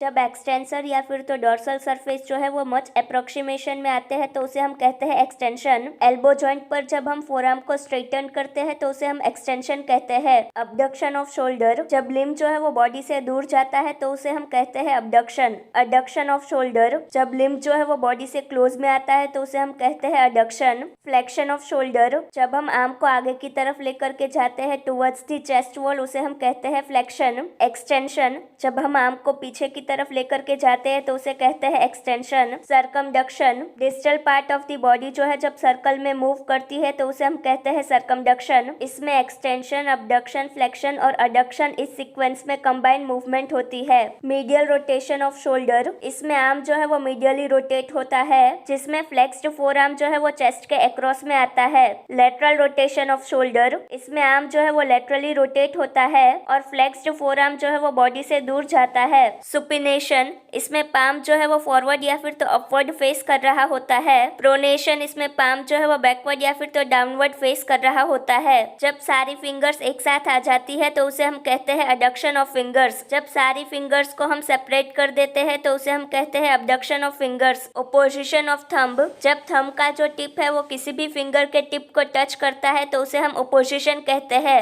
जब एक्सटेंसर या फिर तो डॉर्सल सरफेस जो है वो मच अप्रोक्सीमेशन में आते हैं तो उसे हम कहते हैं एक्सटेंशन। एल्बो जॉइंट पर जब हम फोरआर्म को स्ट्रेटन करते हैं तो उसे हम एक्सटेंशन कहते हैं। अबडक्शन ऑफ शोल्डर, जब लिम्ब जो है वो बॉडी से दूर जाता है तो उसे हम कहते हैं अबडक्शन। अडक्शन ऑफ शोल्डर, जब लिम्ब जो है वो बॉडी से क्लोज में आता है तो उसे हम कहते हैं अडक्शन। फ्लेक्शन ऑफ शोल्डर, जब हम आर्म को आगे की तरफ लेकर के जाते हैं टुवर्ड्स द चेस्ट वॉल, उसे हम कहते हैं फ्लेक्शन। एक्सटेंशन, जब हम आर्म को पीछे की तरफ लेकर के जाते हैं तो उसे कहते हैं extension. Circumduction, distal part of the body जो है जब सर्कल में मूव करती है तो उसे हम कहते हैं सरकमडक्शन। इसमें एक्सटेंशन, अबडक्शन, फ्लेक्शन और अडक्शन इस सीक्वेंस में कंबाइन मूवमेंट होती है। मीडियल रोटेशन ऑफ शोल्डर, इसमें आर्म जो है वो मीडियली रोटेट होता है, जिसमें फ्लेक्स्ड फोर आर्म जो है वो चेस्ट के अक्रॉस में आता है। लेटरल रोटेशन ऑफ शोल्डर, इसमें आर्म जो है वो लेटरली रोटेट होता है और फ्लेक्स्ड फोर आर्म जो है वो बॉडी से दूर जाता है। सुपिनेशन, इसमें पाम जो है वो फॉरवर्ड या फिर तो अपवर्ड फेस कर रहा होता है। प्रोनेशन, इसमें पाम जो है वो बैकवर्ड या फिर तो डाउनवर्ड फेस कर रहा होता है। जब सारी फिंगर्स एक साथ आ जाती है तो उसे हम कहते हैं अडक्शन ऑफ फिंगर्स। जब सारी फिंगर्स को हम सेपरेट कर देते हैं तो उसे हम कहते हैं abduction of fingers. Opposition of thumb, जब थंब का जो टिप है वो किसी भी फिंगर के टिप को टच करता है तो उसे हम ओपोजिशन कहते हैं।